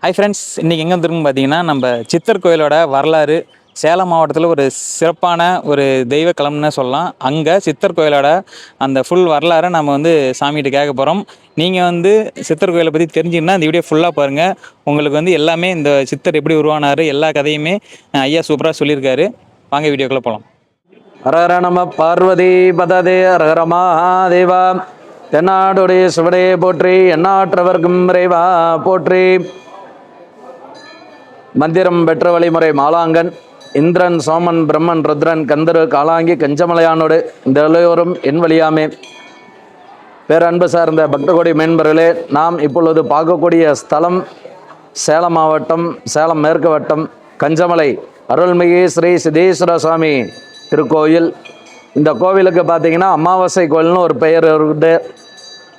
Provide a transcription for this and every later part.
Hi friends, இன்றைக்கி எங்கே வந்துருக்குன்னு பார்த்தீங்கன்னா நம்ம சித்தர் கோயிலோட வரலாறு சேலம் மாவட்டத்தில் ஒரு சிறப்பான ஒரு தெய்வ களம்னு சொல்லலாம். அங்கே சித்தர் கோயிலோட அந்த ஃபுல் வரலாறை நம்ம சாமிகிட்ட கேட்க போகிறோம். நீங்கள் சித்தர் கோயிலை பற்றி தெரிஞ்சுக்கணுன்னா இந்த வீடியோ ஃபுல்லாக பாருங்கள். உங்களுக்கு எல்லாமே இந்த சித்தர் எப்படி உருவானார் எல்லா கதையுமே ஐயா சூப்பராக சொல்லியிருக்காரு. வாங்க வீடியோக்குள்ளே போகலாம். ஹரஹர நம பார்வதி பததே ஹரஹர மகாதேவா. தென்னாடுடைய சிவனையை போற்றி, எண்ணாற்றவர்க்கும் இறைவா போற்றி. மந்திரம் பெற்ற வழிமுறை மாலாங்கன் இந்திரன் சோமன் பிரம்மன் ருத்ரன் கந்தரு காலாங்கி கஞ்சமலையானோடு இந்த எல்லோரும் என் வழியாமே. பேரன்பு சார்ந்த பக்தகோடி மேன்பர்களே, நாம் இப்பொழுது பார்க்கக்கூடிய ஸ்தலம் சேலம் மாவட்டம் சேலம் மேற்கு வட்டம் கஞ்சமலை அருள்மிகு ஸ்ரீ சித்தேஸ்வர சுவாமி திருக்கோயில். இந்த கோவிலுக்கு பார்த்தீங்கன்னா அமாவாசை கோயில்னு ஒரு பெயர் இருக்குது.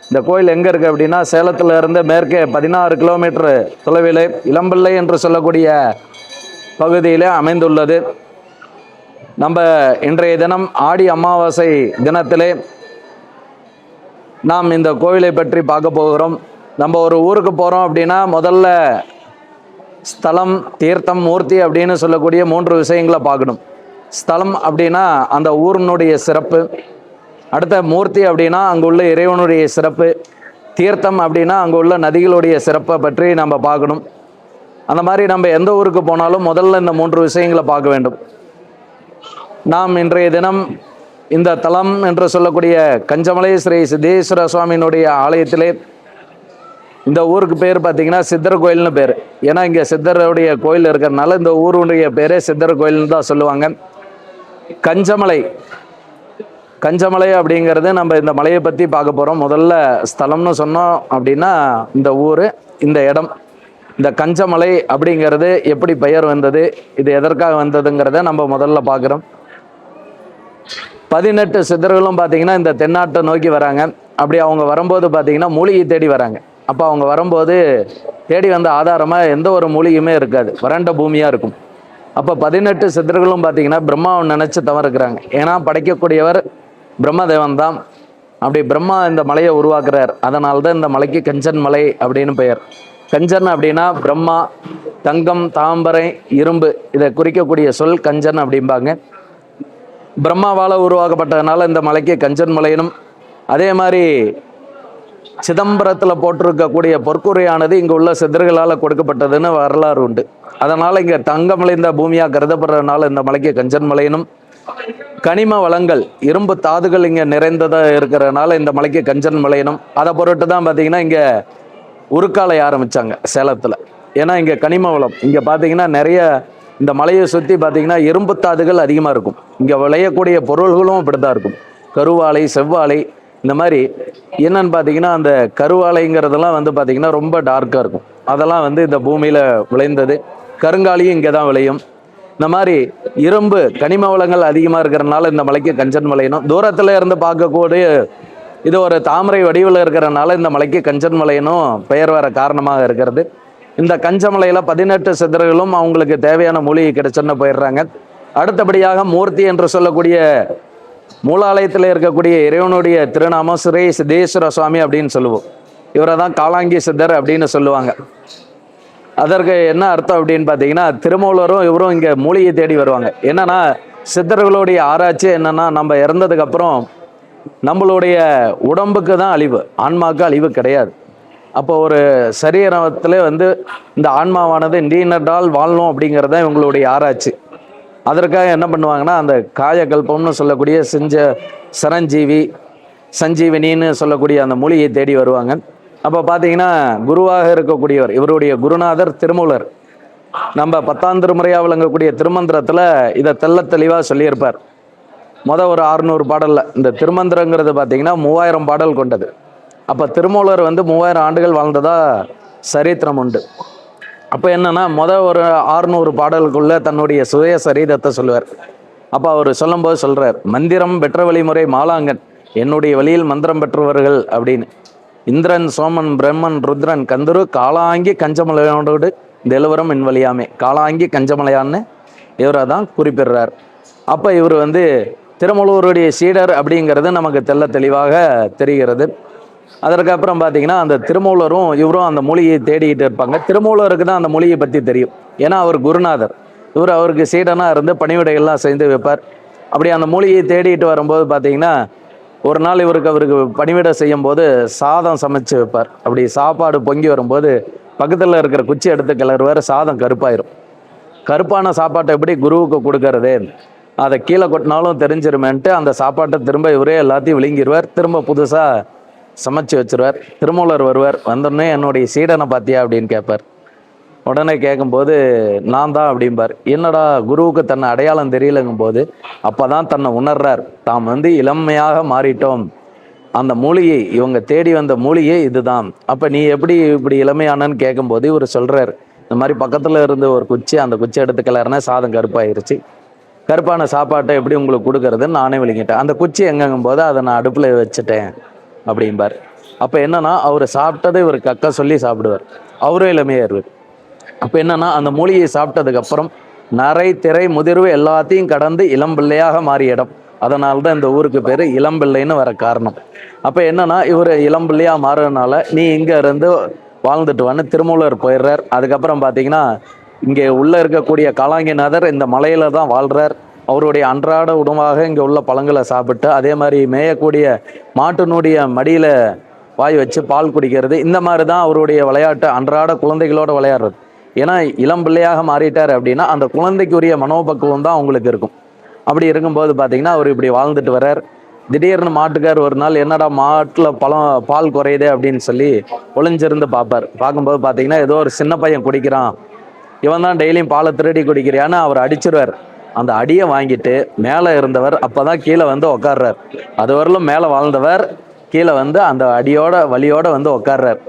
இந்த கோயில் எங்கே இருக்குது அப்படின்னா, சேலத்தில் இருந்து மேற்கே 16 கிலோமீட்டர் தொலைவில் இளம்பிள்ளை என்று சொல்லக்கூடிய பகுதியில் அமைந்துள்ளது. நம்ம இன்றைய தினம் ஆடி அமாவாசை தினத்திலே நாம் இந்த கோவிலை பற்றி பார்க்க போகிறோம். நம்ம ஒரு ஊருக்கு போகிறோம் அப்படின்னா முதல்ல ஸ்தலம், தீர்த்தம், மூர்த்தி அப்படின்னு சொல்லக்கூடிய 3 விஷயங்களை பார்க்கணும். ஸ்தலம் அப்படின்னா அந்த ஊரினுடைய சிறப்பு, அடுத்த மூர்த்தி அப்படின்னா அங்கே உள்ள இறைவனுடைய சிறப்பு, தீர்த்தம் அப்படின்னா அங்கே உள்ள நதிகளுடைய சிறப்பை பற்றி நம்ம பார்க்கணும். அந்த மாதிரி நம்ம எந்த ஊருக்கு போனாலும் முதல்ல இந்த 3 விஷயங்களை பார்க்க வேண்டும். நாம் இன்றைய தினம் இந்த தலம் என்று சொல்லக்கூடிய கஞ்சமலை ஸ்ரீ சித்தேஸ்வர சுவாமியினுடைய ஆலயத்திலே, இந்த ஊருக்கு பேர் பார்த்திங்கன்னா சித்தர் கோயில்னு பேர். ஏன்னா இங்கே சித்தருடைய கோயில் இருக்கிறதுனால இந்த ஊருடைய பேரே சித்தர் கோயில்னு தான் சொல்லுவாங்க. கஞ்சமலை அப்படிங்கிறது நம்ம இந்த மலையை பற்றி பார்க்க போகிறோம். முதல்ல ஸ்தலம்னு சொன்னோம் அப்படின்னா இந்த ஊர், இந்த இடம், இந்த கஞ்சமலை அப்படிங்கிறது எப்படி பெயர் வந்தது, இது எதற்காக வந்ததுங்கிறத நம்ம முதல்ல பார்க்குறோம். 18 சித்தர்களும் பார்த்திங்கன்னா இந்த தென்னாட்டை நோக்கி வராங்க. அப்படி அவங்க வரும்போது பார்த்திங்கன்னா மூலிகை தேடி வராங்க. அப்போ அவங்க வரும்போது தேடி வந்த ஆதாரமாக எந்த ஒரு மூலிகையுமே இருக்காது, வறண்ட பூமியாக இருக்கும். அப்போ 18 சித்தர்களும் பார்த்திங்கன்னா பிரம்மாவை நினச்சி தவறுக்கிறாங்க. ஏன்னா படைக்கக்கூடியவர் பிரம்மதேவன் தான். அப்படி பிரம்மா இந்த மலையை உருவாக்குறார். அதனால தான் இந்த மலைக்கு கஞ்சன் மலை அப்படின்னு பெயர். கஞ்சன் அப்படின்னா பிரம்மா, தங்கம், தாமரை, இரும்பு இதை குறிக்கக்கூடிய சொல் கஞ்சன் அப்படிம்பாங்க. பிரம்மாவால் உருவாக்கப்பட்டதுனால இந்த மலைக்கு கஞ்சன் மலையினும், அதே மாதிரி சிதம்பரத்தில் போட்டிருக்கக்கூடிய பொற்கூரையானது இங்கே உள்ள சித்தர்களால் கொடுக்கப்பட்டதுன்னு வரலாறு உண்டு. அதனால் இங்கே தங்கமலைந்த பூமியாக கருதப்படுறதுனால இந்த மலைக்கு கஞ்சன் மலையினும், கனிம வளங்கள் இரும்பு தாதுகள் இங்கே நிறைந்ததாக இருக்கிறதுனால இந்த மலைக்கு கஞ்சன் மலையினும், அதை பொருட்டு தான் பார்த்திங்கன்னா இங்கே உருக்காலை ஆரம்பித்தாங்க சேலத்தில். ஏன்னா இங்கே கனிம வளம், இங்கே பார்த்திங்கன்னா நிறைய இந்த மலையை சுற்றி பார்த்திங்கன்னா இரும்பு தாதுகள் அதிகமாக இருக்கும். இங்கே விளையக்கூடிய பொருள்களும் அப்படி தான் இருக்கும். கருவாழை, செவ்வாழை, இந்த மாதிரி என்னன்னு பார்த்தீங்கன்னா அந்த கருவாழைங்கிறதெல்லாம் பார்த்திங்கன்னா ரொம்ப டார்க்காக இருக்கும். அதெல்லாம் இந்த பூமியில் விளைந்தது. கருங்காலியும் இங்கே தான் விளையும். இந்த மாதிரி இரும்பு கனிம வளங்கள் அதிகமாக இருக்கிறதுனால இந்த மலைக்கு கஞ்சன் மலையினும், தூரத்தில் இருந்து பார்க்கக்கூடிய இது ஒரு தாமரை வடிவில் இருக்கிறதுனால இந்த மலைக்கு கஞ்சன் மலையினும் பெயர் வர காரணமாக இருக்கிறது. இந்த கஞ்சமலையில் 18 சித்தர்களும் அவங்களுக்கு தேவையான மூலிகை கிடைச்சோன்னு போயிடுறாங்க. அடுத்தபடியாக மூர்த்தி என்று சொல்லக்கூடிய மூலாலயத்தில் இருக்கக்கூடிய இறைவனுடைய திருநாமம் ஸ்ரீ சித்தேஸ்வர சுவாமி அப்படின்னு சொல்லுவோம். இவரை தான் காலாங்கி சித்தர் அப்படின்னு சொல்லுவாங்க. அதற்கு என்ன அர்த்தம் அப்படின்னு பார்த்தீங்கன்னா, திருமூலரும் இவரும் இங்கே மூலிகை தேடி வருவாங்க. என்னன்னா சித்தர்களுடைய ஆராய்ச்சி என்னன்னா, நம்ம இறந்ததுக்கப்புறம் நம்மளுடைய உடம்புக்கு தான் அழிவு, ஆன்மாவுக்கு அழிவு கிடையாது. அப்போ ஒரு சரீரத்தில் இந்த ஆன்மாவானது நீண்டடால் வாழணும் அப்படிங்கிறது தான் இவங்களுடைய ஆராய்ச்சி. அதற்காக என்ன பண்ணுவாங்கன்னா, அந்த காயகல்பம்னு சொல்லக்கூடிய சஞ்சீவினின்னு சொல்லக்கூடிய அந்த மூலிகையை தேடி வருவாங்க. அப்போ பார்த்தீங்கன்னா குருவாக இருக்கக்கூடியவர் இவருடைய குருநாதர் திருமூலர். நம்ம 10ஆம் திருமுறையாக விளங்கக்கூடிய திருமந்திரத்தில் இதை தெளிவாக சொல்லியிருப்பார். ஒரு 600 பாடலில் இந்த திருமந்திரங்கிறது பார்த்திங்கன்னா 3000 பாடல் கொண்டது. அப்போ திருமூலர் 3000 ஆண்டுகள் வாழ்ந்ததா சரித்திரம் உண்டு. அப்போ என்னென்னா ஒரு 600 பாடலுக்குள்ளே தன்னுடைய சுய சரீரத்தை சொல்லுவார். அப்போ அவர் சொல்லும்போது சொல்கிறார், மந்திரம் பெற்ற வழிமுறை மாலாங்கன், என்னுடைய வழியில் மந்திரம் பெற்றவர்கள் அப்படின்னு. இந்திரன் சோமன் பிரம்மன் ருத்ரன் கந்தரு காலாங்கி கஞ்சமலையானோடு இந்த எல்லோரும் என் வழியாமே. காலாங்கி கஞ்சமலையான்னு இவரை தான் குறிப்பிடுறார். அப்போ இவர் திருமூலருடைய சீடர் அப்படிங்கிறது நமக்கு தெளிவாக தெரிகிறது. அதற்கப்புறம் பார்த்தீங்கன்னா அந்த திருமூலரும் இவரும் அந்த மூலிகையை தேடிக்கிட்டு இருப்பாங்க. திருமூலருக்கு தான் அந்த மூலிகையை பற்றி தெரியும், ஏன்னா அவர் குருநாதர். இவர் அவருக்கு சீடனாக இருந்து பணிவிடைகள்லாம் செய்து வைப்பார். அப்படி அந்த மூலிகையை தேடிட்டு வரும்போது பார்த்தீங்கன்னா ஒரு நாள் அவருக்கு பணிவிடை செய்யும் போது சாதம் சமைச்சு வைப்பார். அப்படி சாப்பாடு பொங்கி வரும்போது பக்கத்தில் இருக்கிற குச்சி எடுத்து கிளறுவார், சாதம் கருப்பாயிரும். கருப்பான சாப்பாட்டை எப்படி குருவுக்கு கொடுக்கறது, அதை கீழே கொட்டினாலும் தெரிஞ்சிருமேன்ட்டு அந்த சாப்பாட்டை திரும்ப இவரே எல்லாத்தையும் விழுங்கிடுவார், திரும்ப புதுசாக சமைச்சு வச்சிருவார். திருமூலர் வருவார், வந்தோடனே என்னுடைய சீடனை பார்த்தியா அப்படின்னு கேட்பார். உடனே கேட்கும்போது நான் தான் அப்படிம்பார். என்னடா குருவுக்கு தன்னை அடையாளம் தெரியலங்கும் போது அப்போ தான் தன்னை உணர்றார், தாம் இளமையாக மாறிட்டோம். அந்த மூலிகை, இவங்க தேடி வந்த மூலிகை இதுதான். அப்போ நீ எப்படி இப்படி இளமையானன்னு கேட்கும்போது இவர் சொல்கிறார், இந்த மாதிரி பக்கத்தில் இருந்து ஒரு குச்சி, அந்த குச்சி எடுத்து கிளறினா சாதம் கருப்பாயிருச்சு, கருப்பான சாப்பாட்டை எப்படி உங்களுக்கு கொடுக்கறதுன்னு நானே விளங்கிட்டேன். அந்த குச்சி எங்கங்கும் போது அதை நான் அடுப்பில் வச்சுட்டேன் அப்படிம்பார். அப்போ என்னன்னா அவர் சாப்பிட்டதை இவர் கக்க சொல்லி சாப்பிடுவார், அவரும் இளமையாயிருவார். அப்போ என்னன்னா அந்த மூலிகையை சாப்பிட்டதுக்கப்புறம் நரை திரை முதிர்வு எல்லாத்தையும் கடந்து இளம்பிள்ளையாக மாறிய இடம். அதனால்தான் இந்த ஊருக்கு பேர் இளம்பிள்ளைன்னு வர காரணம். அப்போ என்னன்னா இவர் இளம்பிள்ளையாக மாறுறதுனால நீ இங்கே இருந்து வாழ்ந்துட்டு வான்னு திருமூலர் போயிடுறார். அதுக்கப்புறம் பார்த்தீங்கன்னா இங்கே உள்ளே இருக்கக்கூடிய காலாங்கிநாதர் இந்த மலையில தான் வாழ்கிறார். அவருடைய அன்றாட உணவாக இங்கே உள்ள பழங்களை சாப்பிட்டு, அதே மாதிரி மேயக்கூடிய மாட்டினுடைய மடியில் வாய் வச்சு பால் குடிக்கிறது, இந்த மாதிரி தான் அவருடைய விளையாட்டு, அன்றாட குழந்தைகளோட விளையாடுறது. ஏன்னா இளம் பிள்ளையாக மாறிட்டார் அப்படின்னா அந்த குழந்தைக்குரிய மனோபக்குவம் தான் அவங்களுக்கு இருக்கும். அப்படி இருக்கும்போது பார்த்தீங்கன்னா அவர் இப்படி வாழ்ந்துட்டு வர்றார். திடீர்னு மாட்டுக்கார் ஒரு நாள் என்னடா மாட்டில் பால் குறையுதே அப்படின்னு சொல்லி ஒளிஞ்சிருந்து பார்ப்பார். பார்க்கும்போது பார்த்தீங்கன்னா ஏதோ ஒரு சின்ன பையன் குடிக்கிறான், இவன் தான் டெய்லியும் பாலை திருடி குடிக்கிறியான்னு அவர் அடிச்சிருவார். அந்த அடியை வாங்கிட்டு மேலே இருந்தவர் அப்போ தான் கீழே வந்து உக்காடுறார். அது வரலும் மேலே வாழ்ந்தவர் கீழே வந்து அந்த அடியோட வலியோட வந்து உக்காடுறார்.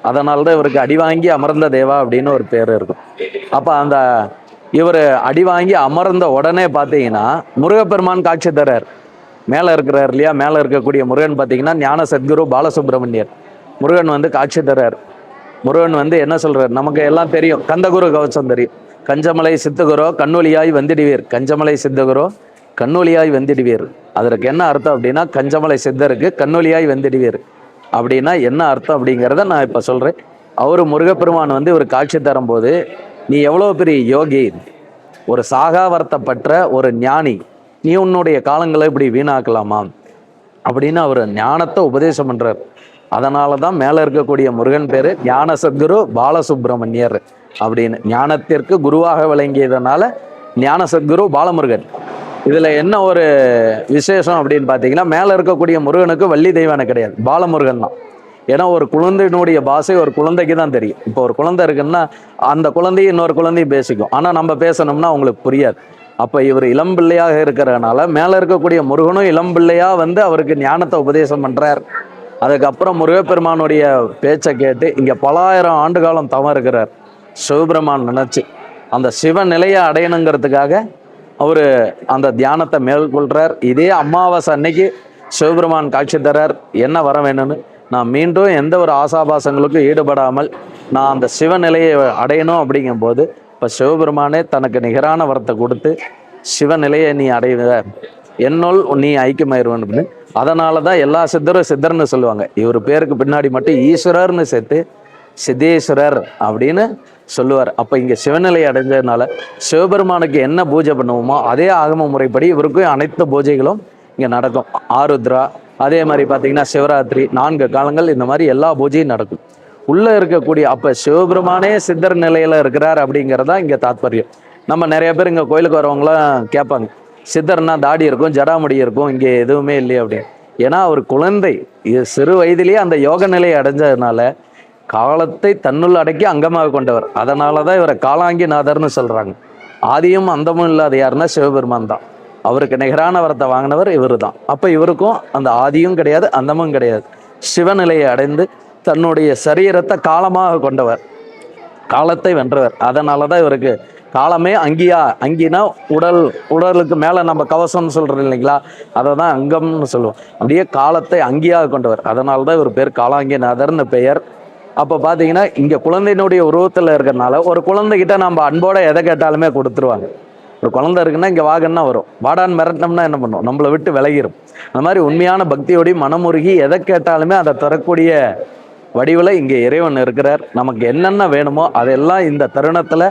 அதனால தான் இவருக்கு அடி வாங்கி அமர்ந்த தேவா அப்படின்னு ஒரு பேர் இருக்கும். அப்போ அந்த இவர் அடி வாங்கி அமர்ந்த உடனே பார்த்தீங்கன்னா முருகப்பெருமான் காட்சி தர்றார். மேலே இருக்கிறார் இல்லையா, மேலே இருக்கக்கூடிய முருகன் பார்த்தீங்கன்னா ஞான சத்குரு பாலசுப்ரமணியர். முருகன் வந்து காட்சி தர்றார். முருகன் வந்து என்ன சொல்றார், நமக்கு எல்லாம் தெரியும், கந்தகுரு கவசம் தெரியும். கஞ்சமலை சித்தகுரோ கண்ணொலியாய் வந்திடுவீர், கஞ்சமலை சித்தகுரோ கண்ணொலியாய் வந்திடுவீர். அதற்கு என்ன அர்த்தம் அப்படின்னா, கஞ்சமலை சித்தருக்கு கண்ணொலியாய் வந்திடுவீர் அப்படின்னா என்ன அர்த்தம் அப்படிங்கிறத நான் இப்போ சொல்கிறேன். அவர் முருகப்பெருமான் வந்து ஒரு காட்சி தரும்போது, நீ எவ்வளோ பெரிய யோகி, ஒரு சாகாவர்த்தப்பட்ட ஒரு ஞானி, நீ உன்னுடைய காலங்களை இப்படி வீணாக்கலாமா அப்படின்னு அவர் ஞானத்தை உபதேசம் பண்ணுறார். அதனால தான் மேலே இருக்கக்கூடிய முருகன் பேர் ஞான சத்குரு பாலசுப்ரமணியர் அப்படின்னு. ஞானத்திற்கு குருவாக விளங்கியதுனால ஞான சத்குரு பாலமுருகன். இதில் என்ன ஒரு விசேஷம் அப்படின்னு பார்த்தீங்கன்னா, மேலே இருக்கக்கூடிய முருகனுக்கு வள்ளி தெய்வானை கிடையாது, பாலமுருகன் தான். ஏன்னா ஒரு குழந்தையினுடைய பாஷை ஒரு குழந்தைக்கு தான் தெரியும். இப்போ ஒரு குழந்தை இருக்குன்னா அந்த குழந்தையும் இன்னொரு குழந்தையும் பேசிக்கும், ஆனால் நம்ம பேசணும்னா அவங்களுக்கு புரியாது. அப்போ இவர் இளம்பிள்ளையாக இருக்கிறதுனால மேலே இருக்கக்கூடிய முருகனும் இளம்பிள்ளையாக வந்து அவருக்கு ஞானத்தை உபதேசம் பண்ணுறார். அதுக்கப்புறம் முருகப்பெருமானுடைய பேச்சை கேட்டு இங்கே பல ஆயிரம் ஆண்டு காலம் தவம் இருக்கிறார். சிவபெருமான் நினச்சி அந்த சிவ நிலையை அடையணுங்கிறதுக்காக அவர் அந்த தியானத்தை மேற்கொள்கிறார். இதே அமாவாசை அன்னைக்கு சிவபெருமான் காட்சி தர்றார், என்ன வர வேணும்னு. நான் மீண்டும் எந்த ஒரு ஆசாபாசங்களுக்கும் ஈடுபடாமல் நான் அந்த சிவநிலையை அடையணும் அப்படிங்கும்போது இப்போ சிவபெருமானே தனக்கு நிகரான வரத்தை கொடுத்து சிவநிலையை நீ அடைவ, என்னுள் நீ ஐக்கியமாயிருவன் அப்படின்னு. அதனால தான் எல்லா சித்தரும் சித்தர்னு சொல்லுவாங்க. இவர் பேருக்கு பின்னாடி மட்டும் ஈஸ்வரர்னு சேர்த்து சித்தேஸ்வரர் அப்படின்னு சொல்லுவார். அப்போ இங்கே சிவநிலை அடைஞ்சதுனால சிவபெருமானுக்கு என்ன பூஜை பண்ணுவோமோ அதே ஆகம முறைப்படி இவருக்கும் அனைத்து பூஜைகளும் இங்கே நடக்கும். ஆருத்ரா, அதே மாதிரி பார்த்தீங்கன்னா சிவராத்திரி, 4 காலங்கள், இந்த மாதிரி எல்லா பூஜையும் நடக்கும். உள்ளே இருக்கக்கூடிய அப்போ சிவபெருமானே சித்தர் நிலையில் இருக்கிறார் அப்படிங்கிறதா இங்கே தாத்பரியம். நம்ம நிறைய பேர் இங்கே கோயிலுக்கு வரவங்களாம் கேட்பாங்க, சித்தர்னா தாடி இருக்கும், ஜடாமுடி இருக்கும், இங்கே எதுவுமே இல்லையே அப்படின்னு. ஏன்னா அவர் குழந்தை, சிறு வயதிலேயே அந்த யோக நிலையை அடைஞ்சதுனால காலத்தை தன்னுள் அடக்கி அங்கமாக கொண்டவர். அதனால தான் இவரை காலாங்கிநாதர்னு சொல்கிறாங்க. ஆதியும் அந்தமும் இல்லாத யாருன்னா சிவபெருமான் தான். அவருக்கு நிகரான வரத்தை வாங்கினவர் இவர் தான். அப்போ இவருக்கும் அந்த ஆதியும் கிடையாது அந்தமும் கிடையாது, சிவநிலையை அடைந்து தன்னுடைய சரீரத்தை காலமாக கொண்டவர், காலத்தை வென்றவர். அதனால தான் இவருக்கு காலமே அங்கியா. அங்கினா உடலுக்கு மேலே நம்ம கவசம்னு சொல்கிறோம் இல்லைங்களா, அதை தான் அங்கம்னு சொல்லுவோம். அப்படியே காலத்தை அங்கியாக கொண்டவர். அதனால தான் இவர் பேர் காலாங்கிநாதர்னு பெயர். அப்போ பார்த்தீங்கன்னா இங்கே குழந்தையினுடைய உருவத்தில் இருக்கிறனால ஒரு குழந்தைகிட்ட நம்ம அன்போட எதை கேட்டாலுமே கொடுத்துருவாங்க. ஒரு குழந்தை இருக்குன்னா இங்கே வாகன்னா வரும், வாடான்னு மிரட்டினோம்னா என்ன பண்ணும், நம்மளை விட்டு விலகிரும். அந்த மாதிரி உண்மையான பக்தியோடைய மனமுருகி எதை கேட்டாலுமே அதை தரக்கூடிய வடிவில் இங்கே இறைவன் இருக்கிறார். நமக்கு என்னென்ன வேணுமோ அதெல்லாம் இந்த தருணத்தில்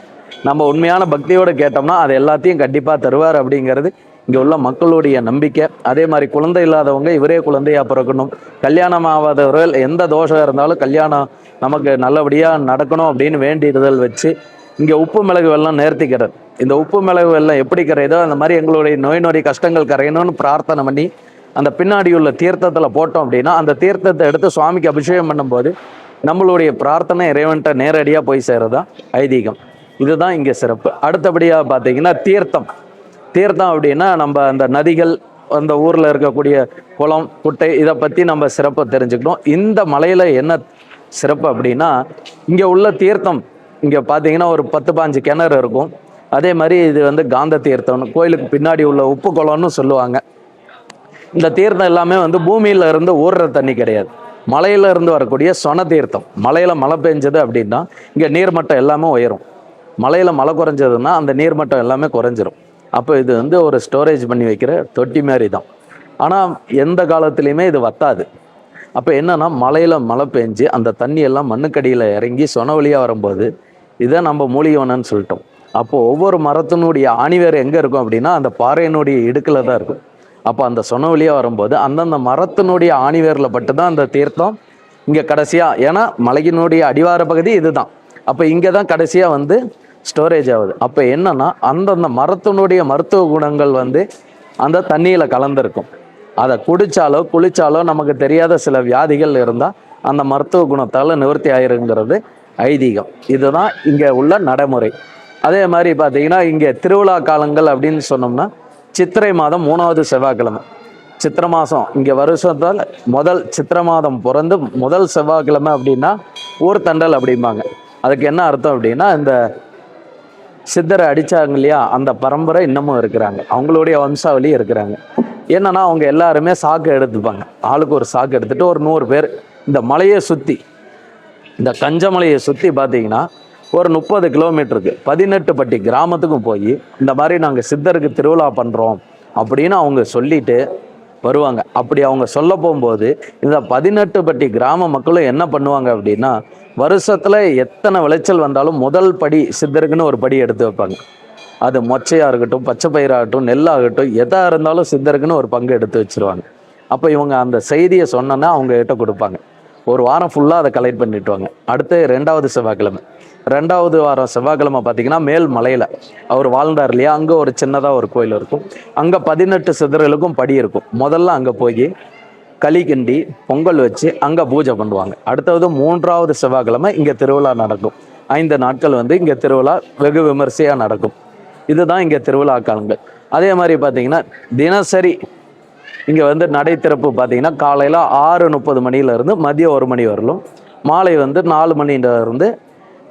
நம்ம உண்மையான பக்தியோடு கேட்டோம்னா அது எல்லாத்தையும் கண்டிப்பாக தருவார் அப்படிங்கிறது இங்கே உள்ள மக்களுடைய நம்பிக்கை. அதே மாதிரி குழந்தை இல்லாதவங்க இவரே குழந்தையாக பிறக்கணும், கல்யாணம் ஆகாதவர்கள் எந்த தோஷம் இருந்தாலும் கல்யாணம் நமக்கு நல்லபடியாக நடக்கணும் அப்படின்னு வேண்டிடுதல் வச்சு இங்கே உப்பு மிளகு வெல்லம் நேர்த்திக்கிறார். இந்த உப்பு மிளகு வெல்லம் எப்படி கரையுதோ அந்த மாதிரி எங்களுடைய நோய் நொடி கஷ்டங்கள் கரையணும்னு பிரார்த்தனை பண்ணி அந்த பின்னாடி உள்ள தீர்த்தத்தில் போட்டோம் அப்படின்னா அந்த தீர்த்தத்தை எடுத்து சுவாமிக்கு அபிஷேகம் பண்ணும்போது நம்மளுடைய பிரார்த்தனை இறைவன்கிட்ட நேரடியாக போய் சேரதான் ஐதீகம். இதுதான் இங்கே சிறப்பு. அடுத்தபடியாக பார்த்தீங்கன்னா தீர்த்தம். தீர்த்தம் அப்படின்னா நம்ம அந்த நதிகள், அந்த ஊரில் இருக்கக்கூடிய குளம் குட்டை இதை பற்றி நம்ம சிறப்பை தெரிஞ்சுக்கணும். இந்த மலையில் என்ன சிறப்பு அப்படின்னா இங்கே உள்ள தீர்த்தம் இங்கே பார்த்தீங்கன்னா ஒரு 10-15 கிணறு இருக்கும். அதே மாதிரி இது வந்து காந்த தீர்த்தம்னு கோயிலுக்கு பின்னாடி உள்ள உப்பு குளம்னு சொல்லுவாங்க. இந்த தீர்த்தம் எல்லாமே வந்து பூமியில இருந்து ஊறுற தண்ணி கிடையாது, மலையில இருந்து வரக்கூடிய சொன தீர்த்தம். மலையில மழை பெஞ்சது அப்படின்னா இங்கே நீர்மட்டம் எல்லாமே உயரும். மலையில மழை குறைஞ்சதுன்னா அந்த நீர்மட்டம் எல்லாமே குறைஞ்சிரும். அப்போ இது வந்து ஒரு ஸ்டோரேஜ் பண்ணி வைக்கிற தொட்டி மாதிரி தான். ஆனால் எந்த காலத்துலேயுமே இது வத்தாது. அப்போ என்னன்னா மலையில் மழை பெஞ்சு அந்த தண்ணி எல்லாம் மண்ணுக்கடியில் இறங்கி சொன வழியாக வரும்போது இதை நம்ம மூலிகவனன்னு சொல்லிட்டோம். அப்போது ஒவ்வொரு மரத்தினுடைய ஆணிவேர் எங்கே இருக்கும் அப்படின்னா அந்த பாறையினுடைய இடுக்கில் தான் இருக்கும். அப்போ அந்த சொன வழியாக வரும்போது அந்தந்த மரத்தினுடைய ஆணிவேரில் பட்டு தான் அந்த தீர்த்தம் இங்கே கடைசியாக, ஏன்னா மலையினுடைய அடிவார பகுதி இதுதான். அப்போ இங்கே தான் கடைசியாக வந்து ஸ்டோரேஜ் ஆகுது. அப்போ என்னன்னா அந்தந்த மரத்தினுடைய மருத்துவ குணங்கள் வந்து அந்த தண்ணியில் கலந்துருக்கும். அதை குடித்தாலோ குளித்தாலோ நமக்கு தெரியாத சில வியாதிகள் இருந்தால் அந்த மருத்துவ குணத்தால் நிவர்த்தி ஆயிருங்கிறது ஐதீகம். இதுதான் இங்கே உள்ள நடைமுறை. அதே மாதிரி பார்த்தீங்கன்னா இங்கே திருவிழா காலங்கள் அப்படின்னு சொன்னோம்னா சித்திரை மாதம் 3வது செவ்வாய்க்கிழமை, சித்திரை மாதம் இங்கே வருஷத்தால் முதல் சித்திரை மாதம் பிறந்து முதல் செவ்வாய்க்கிழமை அப்படின்னா ஊர் தண்டல் அப்படிம்பாங்க. அதுக்கு என்ன அர்த்தம் அப்படின்னா இந்த சித்தரை அடித்தாங்க இல்லையா, அந்த பரம்பரை இன்னமும் இருக்கிறாங்க, அவங்களுடைய வம்சாவளி இருக்கிறாங்க. என்னன்னா அவங்க எல்லாருமே சாக்கு எடுத்துப்பாங்க. ஆளுக்கு ஒரு சாக்கு எடுத்துகிட்டு ஒரு 100 பேர் இந்த மலையை சுற்றி, இந்த கஞ்சமலையை சுற்றி பார்த்தீங்கன்னா ஒரு 30 கிலோமீட்டருக்கு 18 பட்டி கிராமத்துக்கும் போய் இந்த மாதிரி நாங்கள் சித்தருக்கு திருவிழா பண்ணுறோம் அப்படின்னு அவங்க சொல்லிட்டு வருவாங்க. அப்படி அவங்க சொல்ல போகும்போது இந்த 18 பட்டி கிராம மக்களும் என்ன பண்ணுவாங்க அப்படின்னா வருஷத்தில் எத்தனை விளைச்சல் வந்தாலும் முதல் படி சித்தருக்குன்னு ஒரு படி எடுத்து வைப்பாங்க. அது மொச்சையாக இருக்கட்டும், பச்சை பயிராகட்டும், நெல்லாகட்டும், எதாக இருந்தாலும் சித்தருக்குன்னு ஒரு பங்கு எடுத்து வச்சுருவாங்க. அப்போ இவங்க அந்த செய்தியை சொன்னோன்னா அவங்க கிட்ட கொடுப்பாங்க. ஒரு வாரம் ஃபுல்லாக அதை கலெக்ட் பண்ணிட்டுவாங்க. அடுத்து 2வது செவ்வாய்க்கிழமை, 2வது வாரம் செவ்வாய்க்கிழமை பார்த்தீங்கன்னா மேல் மலையில் அவர் வாழ்ந்தார் இல்லையா, அங்கே ஒரு சின்னதாக ஒரு கோயில் இருக்கும். அங்கே 18 சித்தர்களுக்கும் படி இருக்கும். முதல்ல அங்கே போய் களி கிண்டி பொங்கல் வச்சு அங்கே பூஜை பண்ணுவாங்க. அடுத்தது 3வது செவ்வாய்க்கிழமை இங்கே திருவிழா நடக்கும். 5 நாட்கள் வந்து இங்கே திருவிழா வெகு விமர்சையாக நடக்கும். இதுதான் இங்கே திருவிழா காலங்கள். அதே மாதிரி பார்த்தீங்கன்னா தினசரி இங்கே வந்து நடை திறப்பு பார்த்தீங்கன்னா காலையில் 6:30 மணியிலேருந்து மதியம் 1 மணி வரலும், மாலை வந்து 4 மணியிலேருந்து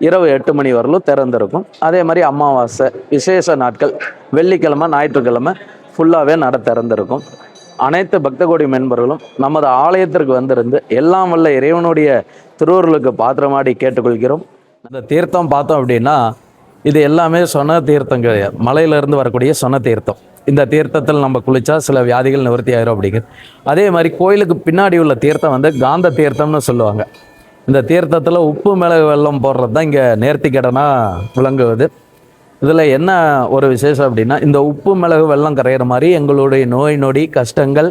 இரவு 8 மணி வரலும் திறந்திருக்கும். அதே மாதிரி அமாவாசை விசேஷ நாட்கள் வெள்ளிக்கிழமை ஞாயிற்றுக்கிழமை ஃபுல்லாகவே நட திறந்திருக்கும். அனைத்து பக்த கோடி மென்பர்களும் நமது ஆலயத்திற்கு வந்திருந்து எல்லாம் வல்ல இறைவனுடைய திருவருளுக்கு பாத்திரமாடி கேட்டுக்கொள்கிறோம். அந்த தீர்த்தம் பார்த்தோம் அப்படின்னா இது எல்லாமே சொன தீர்த்தம் கிடையாது, மலையிலேருந்து வரக்கூடிய சொன தீர்த்தம். இந்த தீர்த்தத்தில் நம்ம குளித்தா சில வியாதிகள் நிவர்த்தி ஆயிரும் அப்படிங்கிறது. அதே மாதிரி கோயிலுக்கு பின்னாடி உள்ள தீர்த்தம் வந்து காந்த தீர்த்தம்னு சொல்லுவாங்க. இந்த தீர்த்தத்தில் உப்பு மிளகு வெல்லம் போடுறது தான் இங்கே நேர்த்திக்கடனாக விளங்குவது. இதில் என்ன ஒரு விசேஷம் அப்படின்னா இந்த உப்பு மிளகு வெல்லம் கரையிற மாதிரி எங்களுடைய நோய் நொடி கஷ்டங்கள்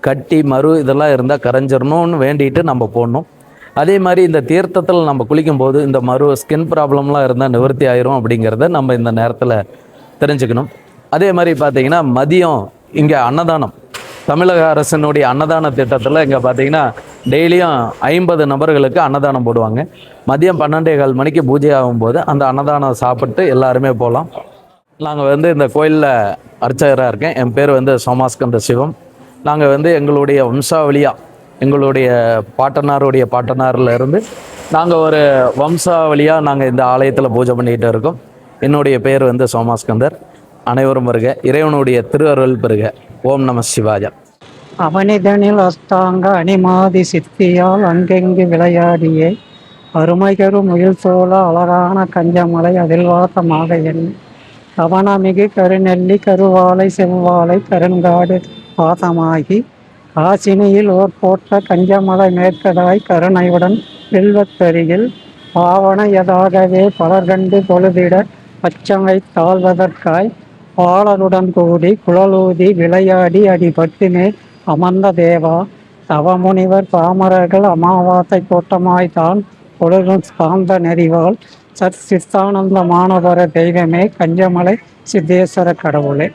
கட்டி மறு இதெல்லாம் இருந்தால் கரைஞ்சிடணும்னு வேண்டிட்டு நம்ம போடணும். அதே மாதிரி இந்த தீர்த்தத்தில் நம்ம குளிக்கும்போது இந்த மறு ஸ்கின் ப்ராப்ளம்லாம் இருந்தால் நிவர்த்தி ஆயிரும் அப்படிங்கிறத நம்ம இந்த நேரத்தில் தெரிஞ்சுக்கணும். அதே மாதிரி பார்த்தீங்கன்னா மதியம் இங்கே அன்னதானம், தமிழக அரசினுடைய அன்னதான திட்டத்தில் இங்கே பார்த்தீங்கன்னா டெய்லியும் 50 நபர்களுக்கு அன்னதானம் போடுவாங்க. மதியம் 12:15 மணிக்கு பூஜை ஆகும்போது அந்த அன்னதானம் சாப்பிட்டு எல்லாருமே போகலாம். நாங்கள் வந்து இந்த கோயிலில் அர்ச்சகராக இருக்கேன். என் பேர் வந்து சோமாஸ்கந்த சிவம். நாங்கள் வந்து எங்களுடைய வம்சாவளியாக எங்களுடைய பாட்டனாருடைய பாட்டனாரில் இருந்து நாங்கள் ஒரு வம்சாவளியாக நாங்கள் இந்த ஆலயத்தில் பூஜை பண்ணிக்கிட்டு இருக்கோம். என்னுடைய பேர் வந்து சோமாஸ்கந்தர். அனைவரும் வருக, இறைவனுடைய திருவருள் பெறுக. ஓம் நம சிவாய. அவனிதனில் அஸ்தாங்க அணிமாதி சித்தியால் அங்கெங்கு விளையாடியே அருமைகரு முயல் சோழ அழகான கஞ்சமலை அதில் வாசமாக எண்ணி கவனமிகு கருநெல்லி கருவாலை செவ்வாழை கருங்காடு வாசமாகி காசினியில் ஓர் போற்ற கஞ்சமலை மேற்கதாய் கருணையுடன் வில்வத்தருகில் பாவனையதாகவே பலர் கண்டு பொழுதிட பச்சமை தாழ்வதற்காய் பாலருடன் கூடி குழலூதி விளையாடி அடிபட்டுமே அமர்ந்த தேவா தவமுனிவர் பாமரர்கள் அமாவாசை கூட்டமாய்த்தான் பொழுதும் சார்ந்த நெறிவாள் சித்தானந்த மானவர தெய்வமே கஞ்சமலை சித்தேஸ்வர கடவுளே.